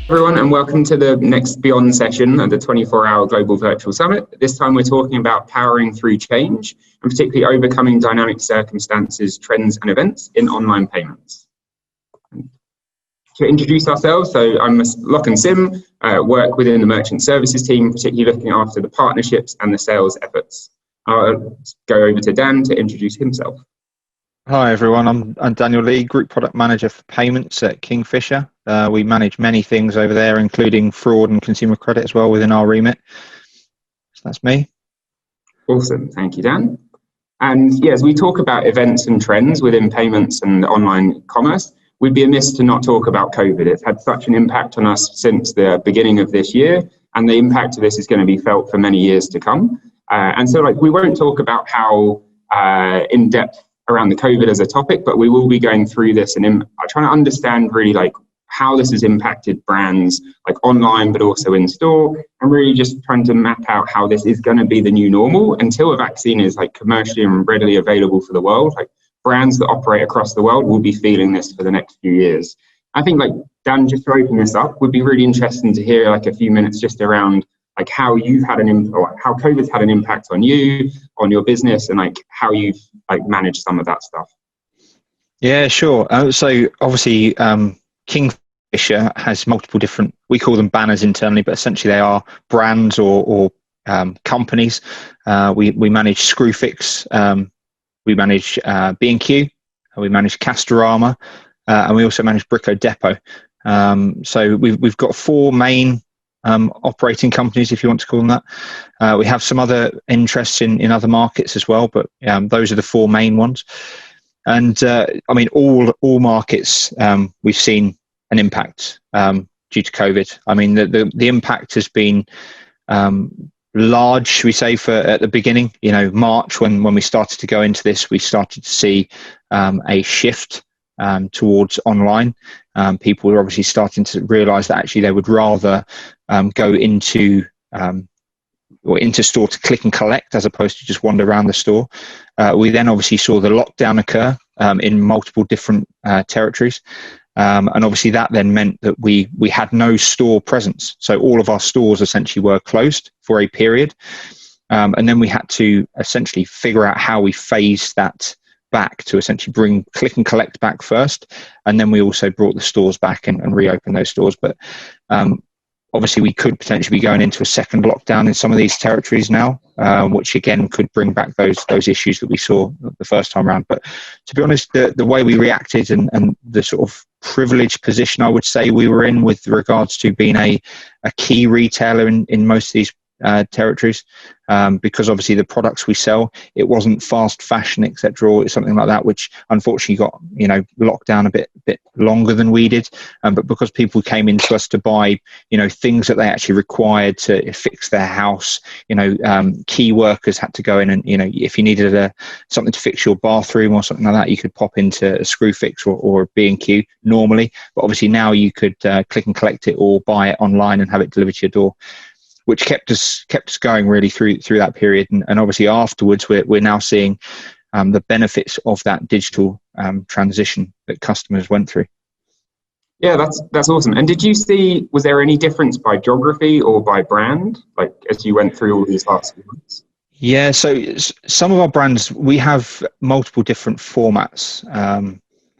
Everyone, and welcome to the next Beyond session of the 24-hour Global Virtual Summit. This time we're talking about powering through change and particularly overcoming dynamic circumstances, trends and events in online payments. To introduce ourselves, so I'm Lachlan Sim, work within the merchant services team, particularly looking after the partnerships and the sales efforts. I'll go over to Dan to introduce himself. Hi everyone, I'm Daniel Lee, Group Product Manager for Payments at Kingfisher. We manage many things over there, including fraud and consumer credit as well within our remit. So that's me. Awesome, thank you Dan. And yes, we talk about events and trends within payments and online commerce. We'd be amiss to not talk about COVID. It's had such an impact on us since the beginning of this year, and the impact of this is going to be felt for many years to come. And so we won't talk about how in-depth around the COVID as a topic, but we will be going through this and trying to understand really how this has impacted brands online, but also in store, and really just trying to map out how this is going to be the new normal until a vaccine is commercially and readily available for the world. Brands that operate across the world will be feeling this for the next few years. I think Dan, just to open this up, would be really interesting to hear a few minutes just around how you've had how COVID's had an impact on you, on your business, and how you've managed some of that stuff. Yeah, sure. So obviously, Kingfisher has multiple different, we call them banners internally, but essentially they are brands or companies. We manage Screwfix, we manage B&Q, we manage Castorama, and we also manage Brico Depot. So we've got four main operating companies, if you want to call them that. We have some other interests in other markets as well, but those are the four main ones. And I mean, all markets, we've seen an impact due to COVID. I mean, the impact has been large, should we say, for at the beginning. March, when we started to go into this, we started to see a shift towards online. People were obviously starting to realise that actually they would rather go into store to click and collect as opposed to just wander around the store. We then obviously saw the lockdown occur in multiple different territories. And obviously that then meant that we had no store presence. So all of our stores essentially were closed for a period. And then we had to essentially figure out how we phased that back to essentially bring click and collect back first. And then we also brought the stores back and reopened those stores. But obviously we could potentially be going into a second lockdown in some of these territories now, which again could bring back those issues that we saw the first time around. But to be honest, the way we reacted and the sort of privileged position I would say we were in with regards to being a key retailer in most of these territories, because obviously the products we sell, it wasn't fast fashion, etc., or something like that, which unfortunately got locked down a bit longer than we did. But because people came into us to buy things that they actually required to fix their house, key workers had to go in and if you needed something to fix your bathroom or something like that, you could pop into a Screwfix or a B&Q normally. But obviously now you could click and collect it or buy it online and have it delivered to your door, which kept us going really through that period. And obviously afterwards, we're now seeing the benefits of that digital transition that customers went through. Yeah, that's awesome. And did you see, was there any difference by geography or by brand, as you went through all these last few months? Yeah, so some of our brands, we have multiple different formats.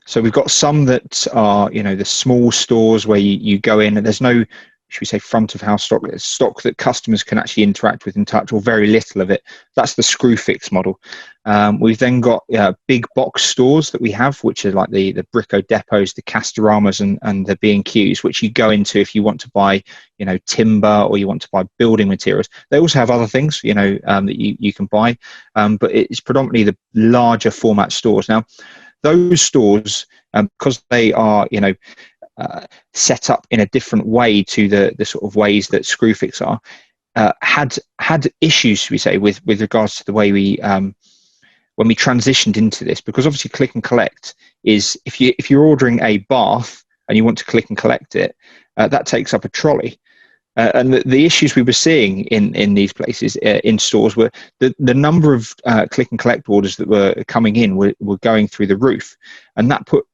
So we've got some that are, the small stores where you go in and there's no, should we say, front of house stock. It's stock that customers can actually interact with and touch, or very little of it. That's the Screwfix model. We've then got big box stores that we have, which are like the Brico Depots, the Castoramas and the B&Qs, which you go into if you want to buy, timber, or you want to buy building materials. They also have other things, that you can buy, but it's predominantly the larger format stores. Now, those stores, because they are, set up in a different way to the sort of ways that Screwfix are, had issues, should we say, with regards to the way we when we transitioned into this, because obviously click and collect is, if you're ordering a bath and you want to click and collect it, that takes up a trolley. And the issues we were seeing in these places, in stores, were the number of click and collect orders that were coming in were going through the roof. And that put,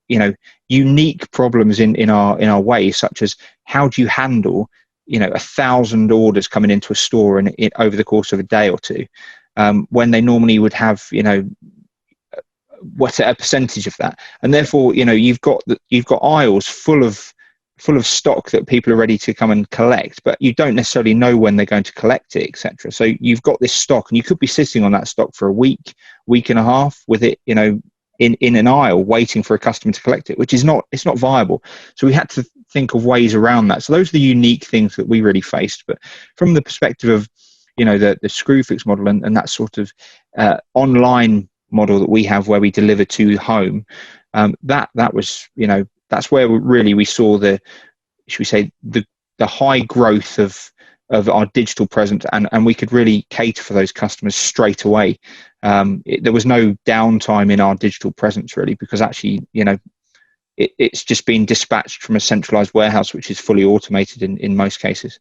unique problems in our way, such as how do you handle 1,000 orders coming into a store over the course of a day or two, when they normally would have what a percentage of that, and therefore you've got aisles full of stock that people are ready to come and collect, but you don't necessarily know when they're going to collect it, etc. So you've got this stock, and you could be sitting on that stock for a week and a half with it in an aisle waiting for a customer to collect it, which is not viable. So we had to think of ways around that. So those are the unique things that we really faced. But from the perspective of the Screwfix model and that sort of online model that we have, where we deliver to home, that was that's where we saw the high growth of our digital presence, and we could really cater for those customers straight away. There was no downtime in our digital presence really, because actually it's just been dispatched from a centralized warehouse, which is fully automated in most cases.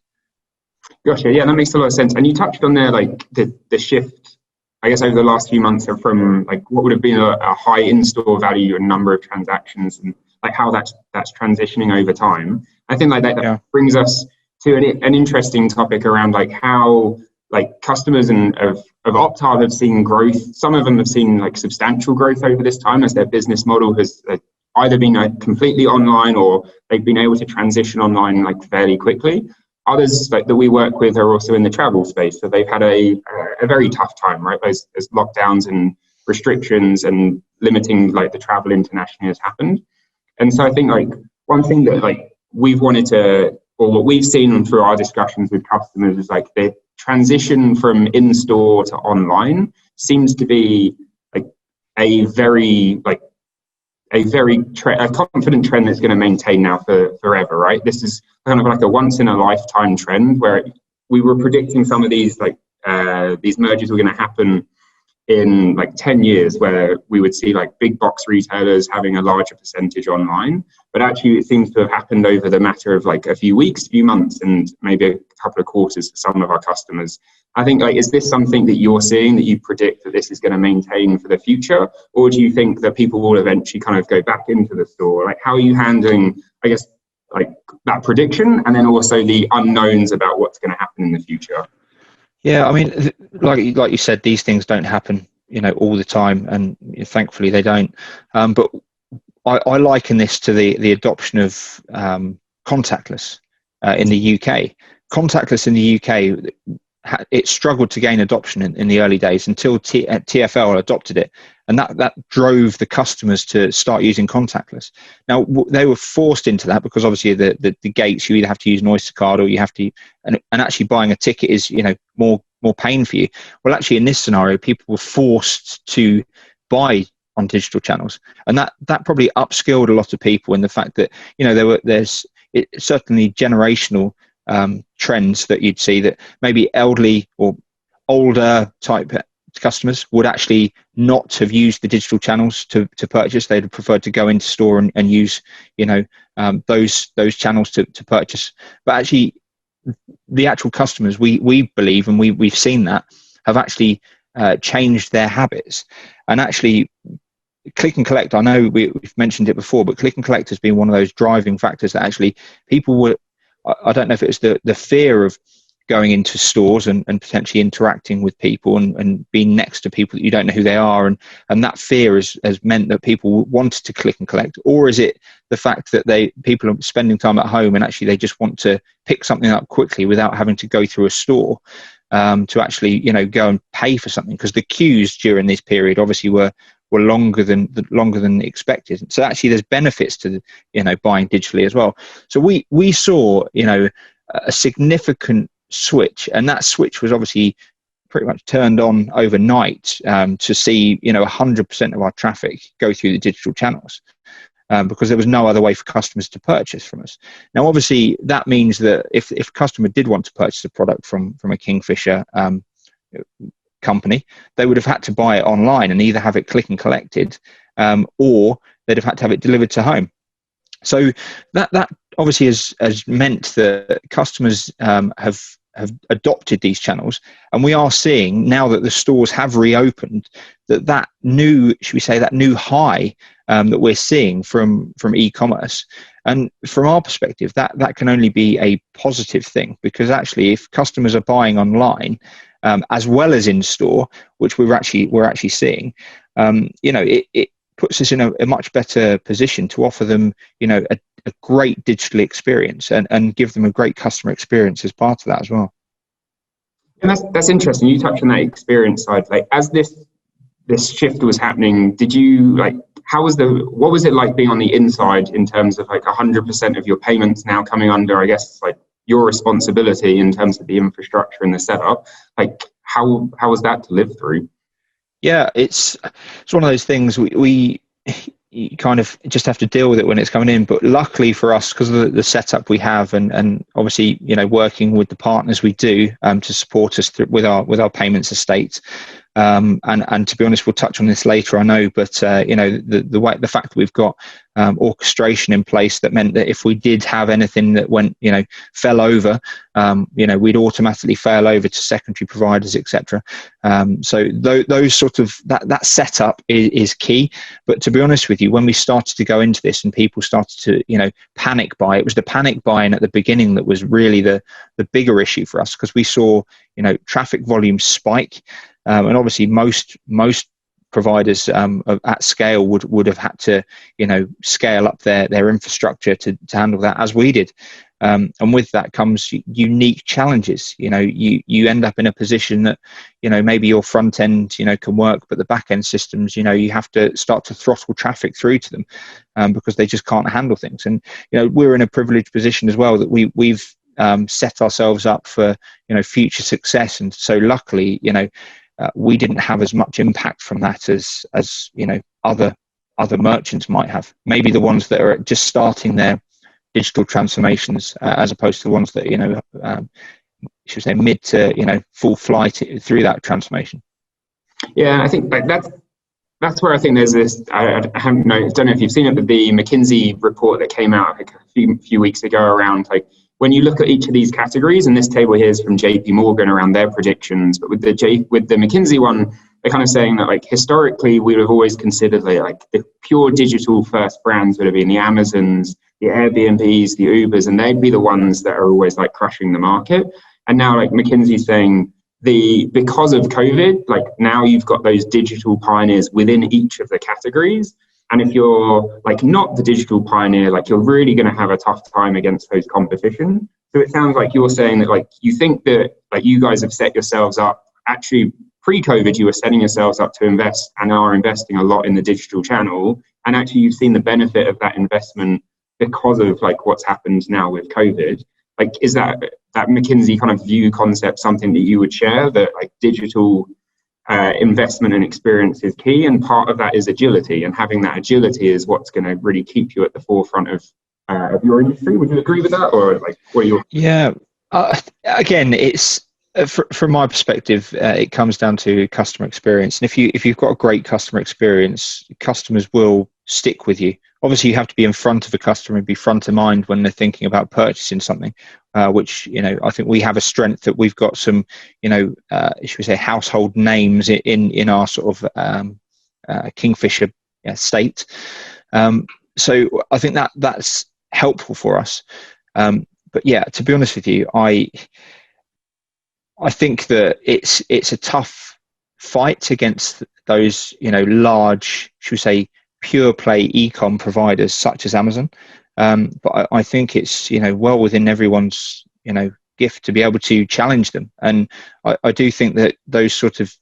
Gotcha. Yeah, that makes a lot of sense. And you touched on there like the shift, I guess, over the last few months from like what would have been a high in-store value and number of transactions, and like how that's transitioning over time. I think like that brings us to an interesting topic around like how like customers of Optile have seen growth. Some of them have seen like substantial growth over this time as their business model has either been completely online, or they've been able to transition online like fairly quickly. Others like that we work with are also in the travel space, so they've had a very tough time, right? As lockdowns and restrictions and limiting like the travel internationally has happened. And so I think like one thing that like we've wanted to, or what we've seen through our discussions with customers, is like the transition from in-store to online seems to be like a confident trend that's going to maintain now for forever, right? This is kind of like a once in a lifetime trend, where we were predicting some of these these mergers were going to happen in like 10 years, where we would see like big box retailers having a larger percentage online, but actually it seems to have happened over the matter of like a few weeks, few months, and maybe a couple of quarters for some of our customers. I think like, is this something that you're seeing, that you predict that this is going to maintain for the future, or do you think that people will eventually kind of go back into the store? Like, how are you handling, I guess, like that prediction, and then also the unknowns about what's going to happen in the future? Yeah, I mean, like you said, these things don't happen, all the time, and thankfully they don't. But I liken this to the adoption of contactless in the UK. Contactless in the UK, it struggled to gain adoption in the early days until TfL adopted it, and that drove the customers to start using contactless. Now they were forced into that because obviously the gates, you either have to use an Oyster card or you have to, and actually buying a ticket is more pain for you. Well, actually in this scenario, people were forced to buy on digital channels, and that probably upskilled a lot of people in the fact that there's certainly generational trends that you'd see, that maybe elderly or older type customers would actually not have used the digital channels to purchase. They'd have preferred to go into store and use those channels to purchase. But actually the actual customers, we believe, and we've seen that, have actually changed their habits. And actually click and collect, I know we've mentioned it before, but click and collect has been one of those driving factors that actually people were, I don't know if it was the fear of going into stores and potentially interacting with people and being next to people that you don't know who they are, and that fear has meant that people wanted to click and collect, or is it the fact that people are spending time at home and actually they just want to pick something up quickly without having to go through a store to actually go and pay for something, because the queues during this period obviously were longer than expected. So actually there's benefits to buying digitally as well. So we saw a significant switch, and that switch was obviously pretty much turned on overnight to see 100% of our traffic go through the digital channels, because there was no other way for customers to purchase from us. Now obviously that means that if a customer did want to purchase a product from a Kingfisher company, they would have had to buy it online and either have it click and collected, or they'd have had to have it delivered to home. So that obviously has meant that customers have have adopted these channels, and we are seeing now that the stores have reopened that new, should we say, that new high that we're seeing from e-commerce. And from our perspective, that can only be a positive thing, because actually, if customers are buying online as well as in store, which we're actually seeing, it puts us in a much better position to offer them, a great digital experience and give them a great customer experience as part of that as well. And that's interesting. You touched on that experience side. Like, as this shift was happening, did you what was it like being on the inside in terms of like 100% of your payments now coming under, I guess, like your responsibility in terms of the infrastructure and the setup? Like, how was that to live through? Yeah, it's one of those things we you kind of just have to deal with it when it's coming in. But luckily for us, because of the setup we have, and obviously, working with the partners we do to support us with our payments estate. And to be honest, we'll touch on this later, I know, but the fact that we've got orchestration in place, that meant that if we did have anything that went, fell over, we'd automatically fail over to secondary providers, etc. So those sort of that setup is key. But to be honest with you, when we started to go into this and people started to panic buy, it was the panic buying at the beginning that was really the bigger issue for us, because we saw traffic volume spike. And obviously, most providers at scale would have had to, scale up their infrastructure to handle that, as we did. And with that comes unique challenges. You end up in a position that, maybe your front end, can work, but the back end systems, you have to start to throttle traffic through to them because they just can't handle things. And we're in a privileged position as well, that we've set ourselves up for future success. And so luckily, we didn't have as much impact from that as other merchants might have. Maybe the ones that are just starting their digital transformations, as opposed to the ones that should say mid to full flight through that transformation. Yeah, I think that's where I think there's this. I don't know if you've seen it, but the McKinsey report that came out like a few weeks ago around like, when you look at each of these categories, and this table here is from JP Morgan around their predictions, but with the McKinsey one, they're kind of saying that like historically we would have always considered like the pure digital first brands would have been the Amazons, the Airbnbs, the Ubers, and they'd be the ones that are always like crushing the market. And now like McKinsey's saying because of COVID, like now you've got those digital pioneers within each of the categories. And if you're like not the digital pioneer, like you're really going to have a tough time against those competition. So it sounds like you're saying that like you think that like you guys have set yourselves up, actually pre-COVID, you were setting yourselves up to invest and are investing a lot in the digital channel. And actually you've seen the benefit of that investment because of like what's happened now with COVID. Like, is that McKinsey kind of view concept something that you would share, that like digital investment and experience is key, and part of that is agility, and having that agility is what's going to really keep you at the forefront of your industry? Would you agree with that, or like what are your? Yeah, again, it's from my perspective, it comes down to customer experience, and if you've got a great customer experience, customers will stick with you. Obviously, you have to be in front of a customer and be front of mind when they're thinking about purchasing something, which, I think we have a strength that we've got some, should we say, household names in our sort of Kingfisher state. So I think that's helpful for us. But yeah, to be honest with you, I think that it's a tough fight against those, large, should we say, pure play e-com providers such as Amazon. But I think it's, well within everyone's, gift to be able to challenge them. And I do think that those sort of,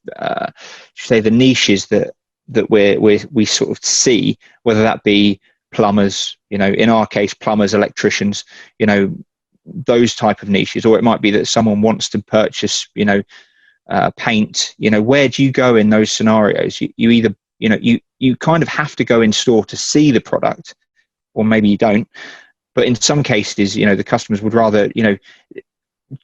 say, the niches that we sort of see, whether that be plumbers, in our case, plumbers, electricians, those type of niches, or it might be that someone wants to purchase, paint, where do you go in those scenarios? You either, you kind of have to go in store to see the product, or maybe you don't. But in some cases, the customers would rather,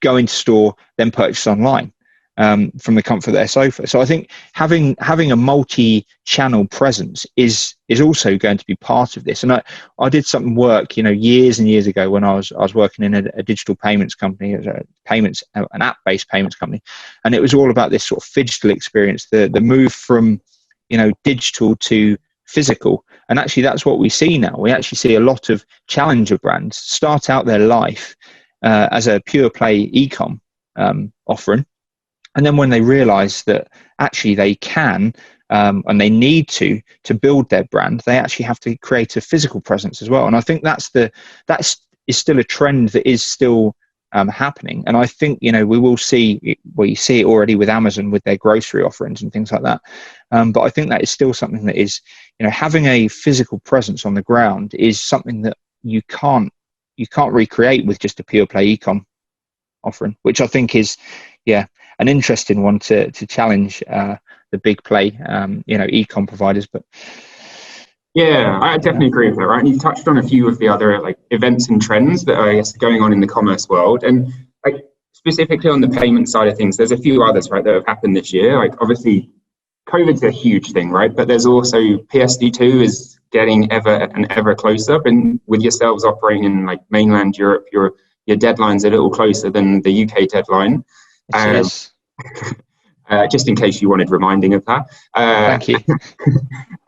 go into store than purchase online. from the comfort of their sofa. So I think having a multi-channel presence is also going to be part of this. And I did some work, years and years ago when I was working in a digital payments company, an app-based payments company, and it was all about this sort of phygital experience, the move from digital to physical. And actually that's what we see now. We actually see a lot of challenger brands start out their life as a pure play e-com offering. And then when they realize that actually they can and they need to build their brand, they actually have to create a physical presence as well. And I think that is still a trend that is still happening. And I think, we will see, well, you see it already with Amazon with their grocery offerings and things like that. But I think that is still something that is, having a physical presence on the ground is something that you can't recreate with just a pure play ecom offering, which I think is, an interesting one to challenge the big play, ecom providers. But yeah, I definitely agree with that, right? And you've touched on a few of the other events and trends that are, I guess, going on in the commerce world. And specifically on the payment side of things, there's a few others, right, that have happened this year. Obviously, COVID's a huge thing, right? But there's also PSD2 is getting ever closer. And with yourselves operating in mainland Europe, your deadline's a little closer than the UK deadline. Just in case you wanted reminding of that. Thank you.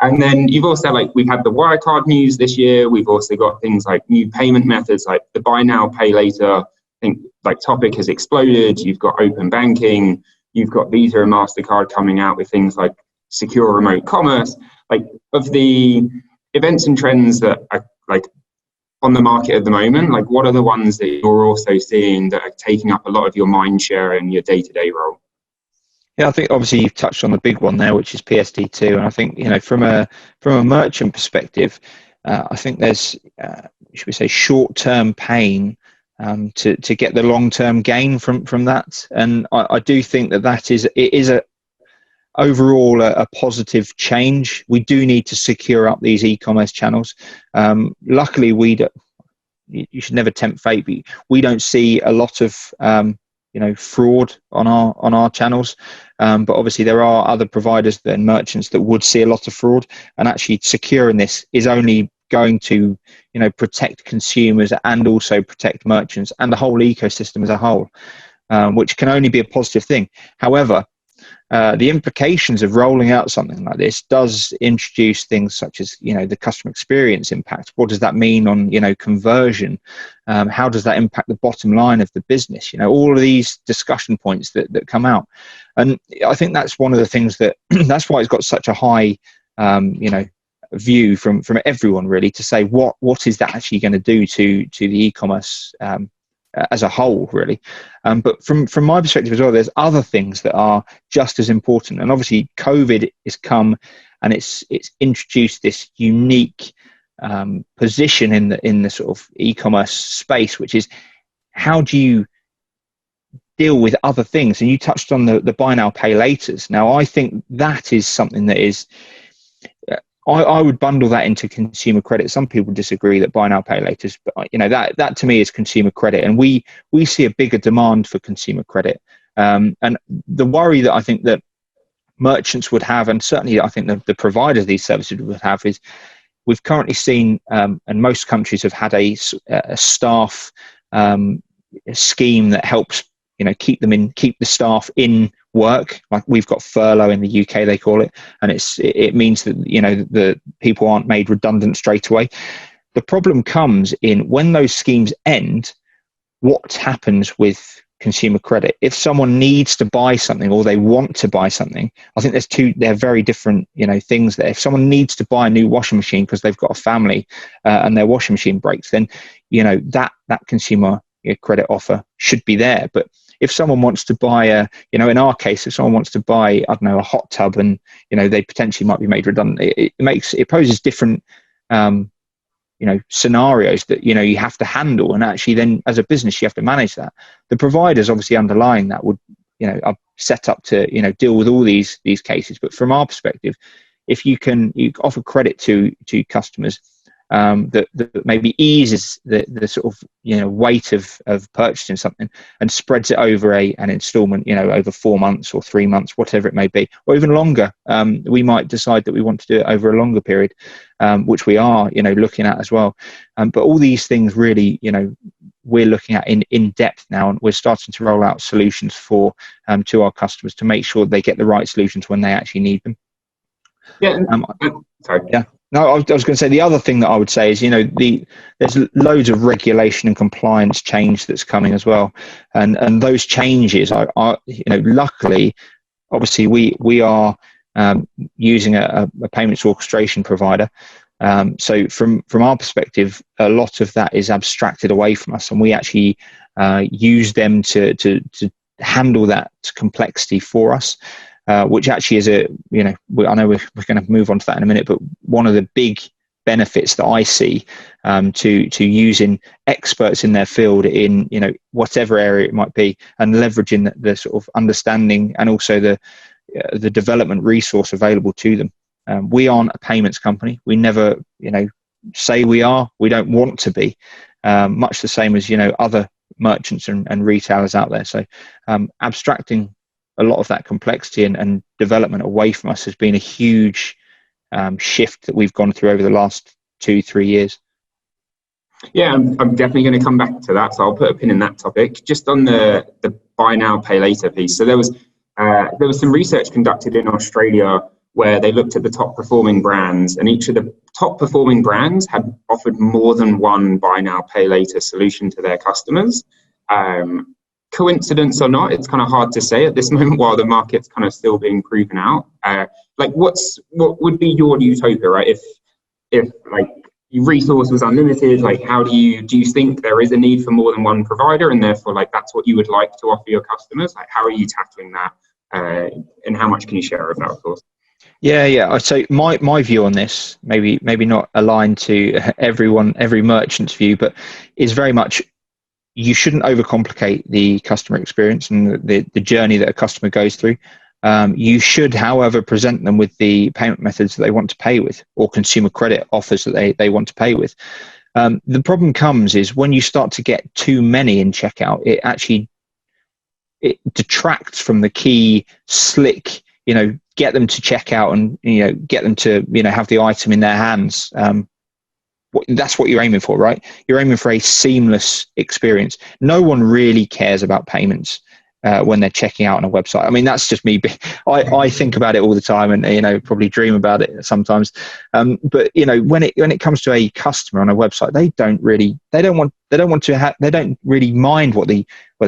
And then you've also we've had the Wirecard news this year. We've also got things like new payment methods like the buy now, pay later. I think topic has exploded. You've got open banking. You've got Visa and MasterCard coming out with things like secure remote commerce. Of the events and trends that are on the market at the moment, what are the ones that you're also seeing that are taking up a lot of your mind share in your day-to-day role? Yeah, I think obviously you've touched on the big one there, which is PSD2, and I think from a merchant perspective, I think there's should we say short-term pain to get the long-term gain from that, and I do think that is overall a positive change. We do need to secure up these e-commerce channels. Luckily, you should never tempt fate, but we don't see a lot of fraud on our channels. But obviously there are other providers and merchants that would see a lot of fraud, and actually securing this is only going to protect consumers and also protect merchants and the whole ecosystem as a whole, which can only be a positive thing. However, the implications of rolling out something like this does introduce things such as the customer experience impact. What does that mean on conversion? How does that impact the bottom line of the business? All of these discussion points that come out, and I think that's one of the things that that's why it's got such a high view from everyone, really, to say what is that actually going to do to the e-commerce as a whole, really. But from my perspective as well, there's other things that are just as important. And obviously COVID has come and it's introduced this unique position in the sort of e-commerce space, which is how do you deal with other things? And you touched on the buy now, pay laters. Now, I think that is something that is I would bundle that into consumer credit. Some people disagree that buy now, pay later, but that to me is consumer credit, and we see a bigger demand for consumer credit. And the worry that I think that merchants would have, and certainly I think the providers of these services would have, is we've currently seen, and most countries have had a staff scheme that helps keep the staff in work. Like we've got furlough in the UK, they call it, and it means that the people aren't made redundant straight away. The problem comes in when those schemes end. What happens with consumer credit? If someone needs to buy something or they want to buy something, I think they're very different things there. If someone needs to buy a new washing machine because they've got a family and their washing machine breaks, then that consumer credit offer should be there. But if someone wants to buy in our case, if someone wants to buy, I don't know, a hot tub, and they potentially might be made redundant, it poses different scenarios that you have to handle, and actually then as a business you have to manage that. The providers obviously underlying that would are set up to deal with all these cases. But from our perspective, if you offer credit to customers that maybe eases the sort of weight of purchasing something and spreads it over an installment, over 4 months or 3 months, whatever it may be, or even longer. We might decide that we want to do it over a longer period, which we are looking at as well. But all these things really we're looking at in depth now, and we're starting to roll out solutions for to our customers to make sure they get the right solutions when they actually need them. Sorry. Yeah. No, I was going to say the other thing that I would say is, there's loads of regulation and compliance change that's coming as well, and those changes are luckily, obviously we are using a payments orchestration provider. So from our perspective, a lot of that is abstracted away from us, and we actually use them to handle that complexity for us. Which actually is I know we're going to move on to that in a minute, but one of the big benefits that I see to using experts in their field in whatever area it might be, and leveraging the sort of understanding and also the development resource available to them. We aren't a payments company. We never say we are. We don't want to be. Much the same as other merchants and retailers out there. So abstracting a lot of that complexity and development away from us has been a huge shift that we've gone through over the last 2-3 years. Yeah, I'm definitely going to come back to that. So I'll put a pin in that topic. Just on the buy now, pay later piece. So there was some research conducted in Australia where they looked at the top performing brands, and each of the top performing brands had offered more than one buy now, pay later solution to their customers. Coincidence or not, it's kind of hard to say at this moment while the market's kind of still being proven out. What would be your utopia, right? If like resource was unlimited, like how do you think there is a need for more than one provider, and therefore like that's what you would like to offer your customers? Like how are you tackling that, and how much can you share of that, of course? Yeah. So my view on this, maybe not aligned to every merchant's view, but is very much, you shouldn't overcomplicate the customer experience and the journey that a customer goes through. You should, however, present them with the payment methods that they want to pay with, or consumer credit offers that they want to pay with. The problem comes is when you start to get too many in checkout, it detracts from the key slick, get them to check out and get them to have the item in their hands. That's what you're aiming for, right? You're aiming for a seamless experience. No one really cares about payments when they're checking out on a website. I mean, that's just me. I think about it all the time, and probably dream about it sometimes. But when it comes to a customer on a website, they don't really mind what they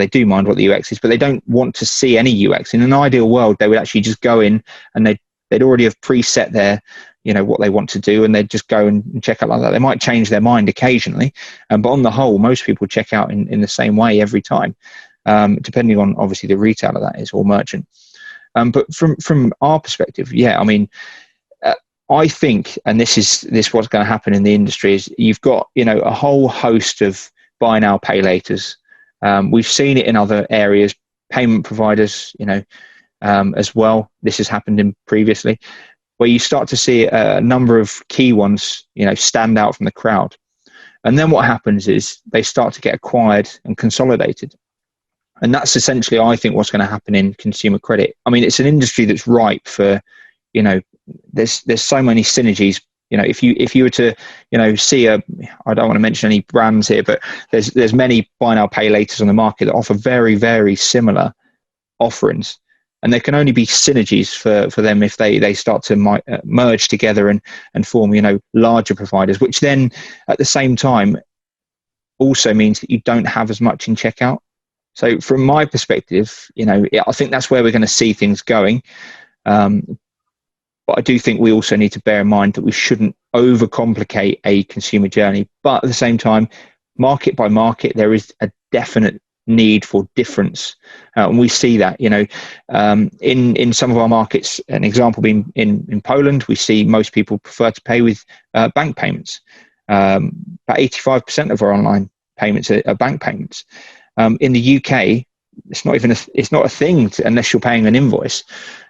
do mind what the UX is, but they don't want to see any UX. In an ideal world, they would actually just go in and they'd already have preset their what they want to do, and they'd just go and check out like that. They might change their mind occasionally, but on the whole, most people check out in the same way every time, depending on obviously the retailer that is, or merchant. But from our perspective, I mean, I think, and this what's going to happen in the industry is you've got a whole host of buy now, pay laters. We've seen it in other areas, payment providers, as well. This has happened in previously, where you start to see a number of key ones, stand out from the crowd. And then what happens is they start to get acquired and consolidated. And that's essentially, I think, what's going to happen in consumer credit. I mean, it's an industry that's ripe for, there's so many synergies. If you were to, see I don't want to mention any brands here, but there's many buy now, pay laters on the market that offer very, very similar offerings. And there can only be synergies for them if they start to merge together and form, larger providers, which then at the same time also means that you don't have as much in checkout. So from my perspective, I think that's where we're going to see things going. But I do think we also need to bear in mind that we shouldn't overcomplicate a consumer journey. But at the same time, market by market, there is a definite need for difference, and we see that in some of our markets. An example being in Poland, we see most people prefer to pay with bank payments. About 85% of our online payments are bank payments. In the UK, it's not a thing unless you're paying an invoice.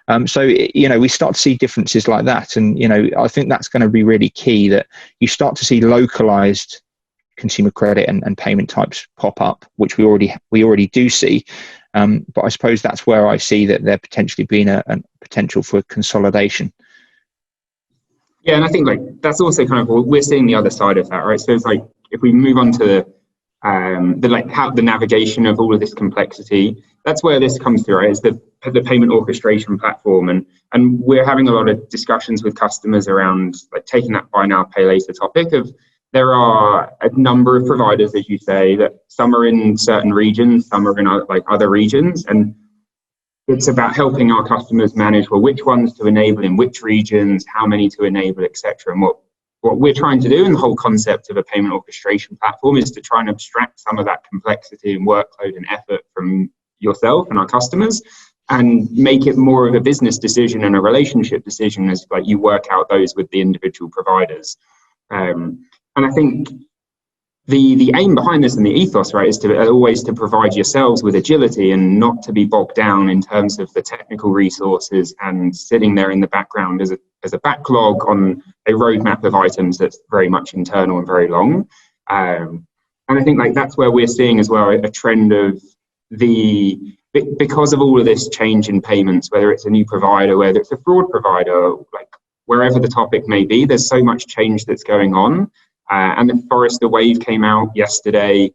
We start to see differences like that. And, I think that's going to be really key, that you start to see localized consumer credit and payment types pop up, which we already do see. But I suppose that's where I see that there potentially being a potential for consolidation. Yeah, and I think that's also kind of, we're seeing the other side of that, right? So it's if we move on to the navigation of all of this complexity, that's where this comes through, right? Is the payment orchestration platform, and we're having a lot of discussions with customers around taking that buy now, pay later topic of, there are a number of providers, as you say, that some are in certain regions, some are in other regions, and it's about helping our customers manage, which ones to enable in which regions, how many to enable, etc. And what we're trying to do, and the whole concept of a payment orchestration platform, is to try and abstract some of that complexity and workload and effort from yourself and our customers, and make it more of a business decision and a relationship decision as you work out those with the individual providers. And I think the aim behind this and the ethos, right, is to always to provide yourselves with agility and not to be bogged down in terms of the technical resources and sitting there in the background as a backlog on a roadmap of items that's very much internal and very long. And I think that's where we're seeing as well a trend of because of all of this change in payments, whether it's a new provider, whether it's a fraud provider, wherever the topic may be, there's so much change that's going on. And the Forrester Wave came out yesterday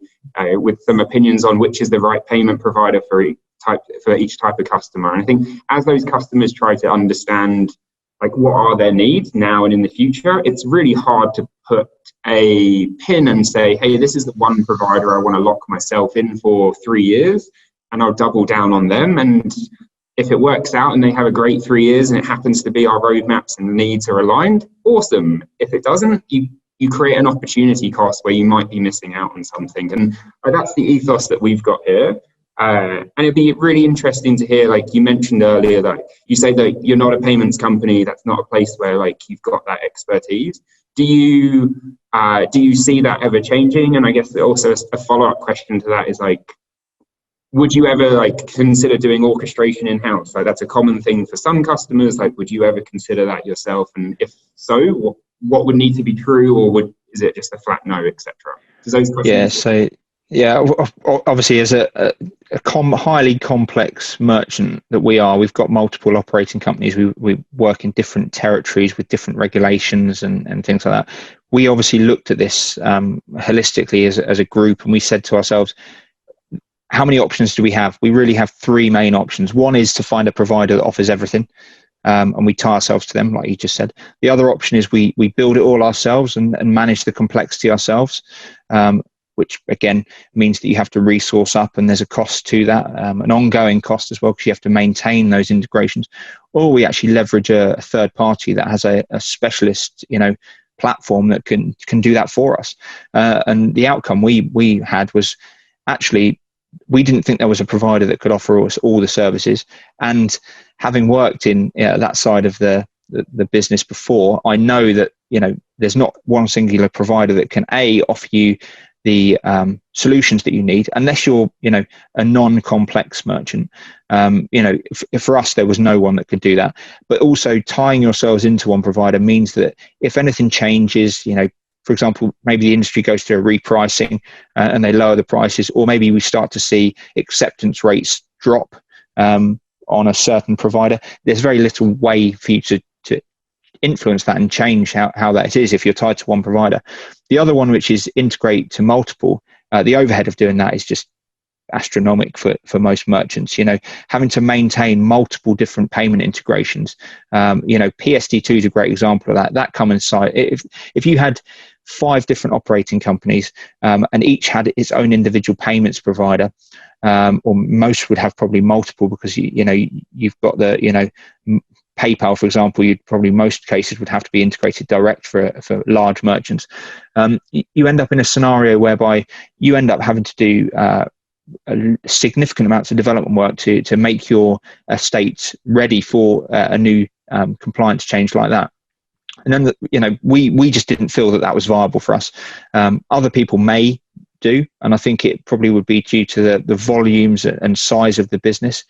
with some opinions on which is the right payment provider for each type of customer. And I think as those customers try to understand what are their needs now and in the future, it's really hard to put a pin and say, hey, this is the one provider I want to lock myself in for 3 years, and I'll double down on them. And if it works out and they have a great 3 years and it happens to be our roadmaps and the needs are aligned, awesome. If it doesn't, you create an opportunity cost where you might be missing out on something. And that's the ethos that we've got here. And it'd be really interesting to hear, you mentioned earlier, that you say that you're not a payments company. That's not a place where you've got that expertise. Do you see that ever changing? And I guess also a follow-up question to that is would you ever consider doing orchestration in-house? That's a common thing for some customers. Would you ever consider that yourself? And if so, what would need to be true, or is it just a flat no, etc.? Obviously, as a highly complex merchant that we've got multiple operating companies. We work in different territories with different regulations and things like that. We obviously looked at this holistically as a group, and we said to ourselves, how many options do we have? We really have three main options. One is to find a provider that offers everything. And we tie ourselves to them, like you just said. The other option is we build it all ourselves and manage the complexity ourselves, which again means that you have to resource up, and there's a cost to that, an ongoing cost as well, because you have to maintain those integrations. Or we actually leverage a third party that has a specialist, platform that can do that for us. And the outcome we had was actually, we didn't think there was a provider that could offer us all the services. And having worked in that side of the business before, I know that there's not one singular provider that can offer you the solutions that you need, unless you're a non-complex merchant. For us, there was no one that could do that. But also tying yourselves into one provider means that if anything changes, for example, maybe the industry goes through a repricing and they lower the prices, or maybe we start to see acceptance rates drop on a certain provider. There's very little way for you to influence that and change how that is if you're tied to one provider. The other one, which is integrate to multiple, the overhead of doing that is just astronomical for most merchants. Having to maintain multiple different payment integrations. PSD2 is a great example of that. That common site. If you had 5 different operating companies and each had its own individual payments provider, or most would have probably multiple, because you've got the PayPal, for example, most cases would have to be integrated direct for large merchants. You end up in a scenario whereby you end up having to do significant amounts of development work to make your estate ready for a new compliance change like that. And then we just didn't feel that was viable for us. Other people may do, and I think it probably would be due to the volumes and size of the business.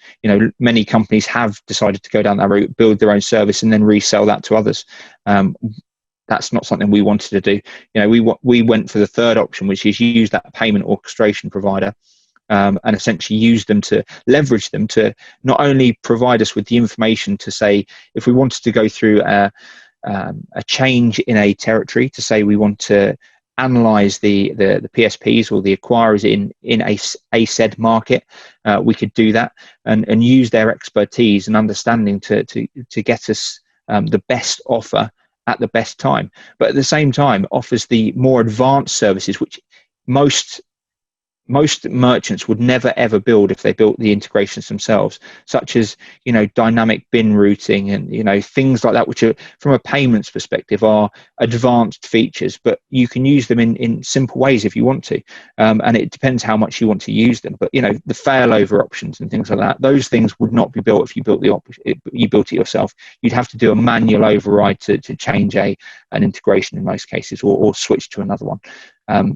Many companies have decided to go down that route, build their own service, and then resell that to others. That's not something we wanted to do. We went for the third option, which is use that payment orchestration provider, and essentially use them to leverage them to not only provide us with the information to say if we wanted to go through a change in a territory, to say we want to analyze the PSPs or the acquirers in a said market, we could do that and use their expertise and understanding to get us the best offer at the best time, but at the same time offers the more advanced services which most merchants would never ever build if they built the integrations themselves, such as dynamic bin routing and things like that, which are from a payments perspective are advanced features, but you can use them in simple ways if you want to, and it depends how much you want to use them. But the failover options and things like that, those things would not be built if you built you built it yourself. You'd have to do a manual override to change an integration in most cases, or switch to another one.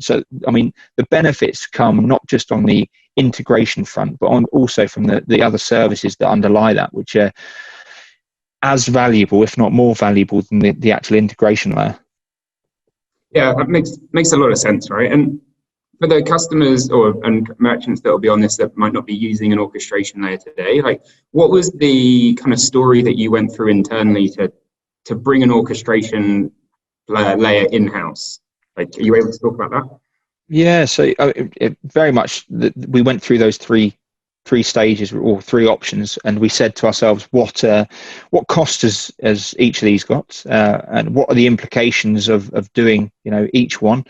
So, the benefits come not just on the integration front, but also from the other services that underlie that, which are as valuable, if not more valuable, than the actual integration layer. Yeah, that makes a lot of sense, right? And for the customers and merchants that will be on this that might not be using an orchestration layer today, what was the kind of story that you went through internally to bring an orchestration layer in-house? Are you able to talk about that? Yeah, so very much we went through those three stages or three options, and we said to ourselves, what cost has each of these got, and what are the implications of doing each one,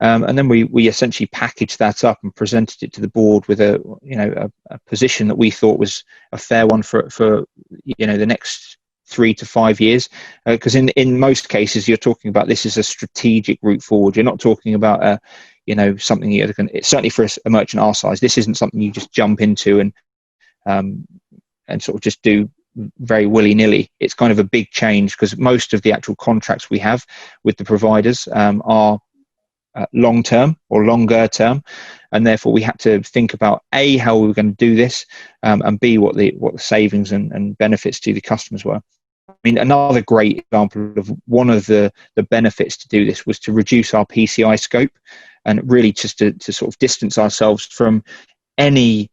and then we essentially packaged that up and presented it to the board with a position that we thought was a fair one for the next 3 to 5 years, because in most cases you're talking about this is a strategic route forward. You're not talking about something you're going. Certainly for a merchant our size, this isn't something you just jump into and sort of just do very willy-nilly. It's kind of a big change, because most of the actual contracts we have with the providers are long-term or longer term, and therefore we had to think about A, how we were going to do this, and B, what the savings and benefits to the customers were. Another great example of one of the benefits to do this was to reduce our PCI scope, and really just to sort of distance ourselves from any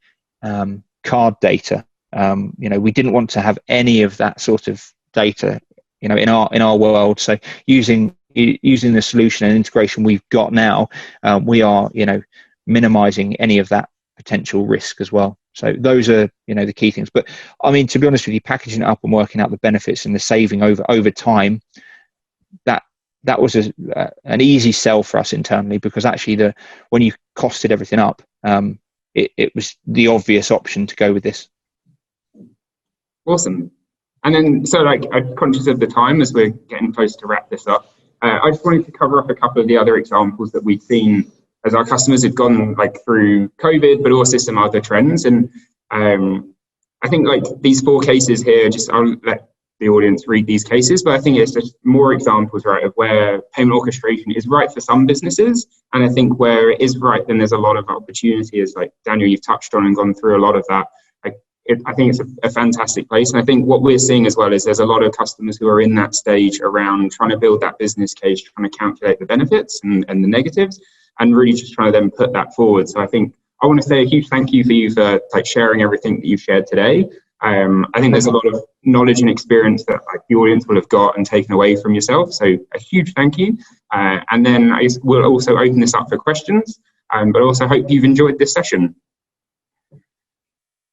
card data. We didn't want to have any of that sort of data in our world. So using the solution and integration we've got now, we are minimizing any of that potential risk as well. So those are the key things. But to be honest with you, packaging it up and working out the benefits and the saving over time, that was an easy sell for us internally, because actually when you costed everything up, it was the obvious option to go with this. Awesome. And then, so I'm conscious of the time as we're getting close to wrap this up. I just wanted to cover up a couple of the other examples that we've seen as our customers have gone through COVID, but also some other trends. And I think these 4 cases here, I'll let the audience read these cases, but I think it's just more examples, right, of where payment orchestration is right for some businesses. And I think where it is right, then there's a lot of opportunity, as Daniel, you've touched on and gone through a lot of that. I think it's a fantastic place. And I think what we're seeing as well is there's a lot of customers who are in that stage around trying to build that business case, trying to calculate the benefits and the negatives, and really just trying to then put that forward. So I think I want to say a huge thank you for sharing everything that you've shared today. I think there's a lot of knowledge and experience that the audience will have got and taken away from yourself. So a huge thank you. And then we'll also open this up for questions, but also hope you've enjoyed this session.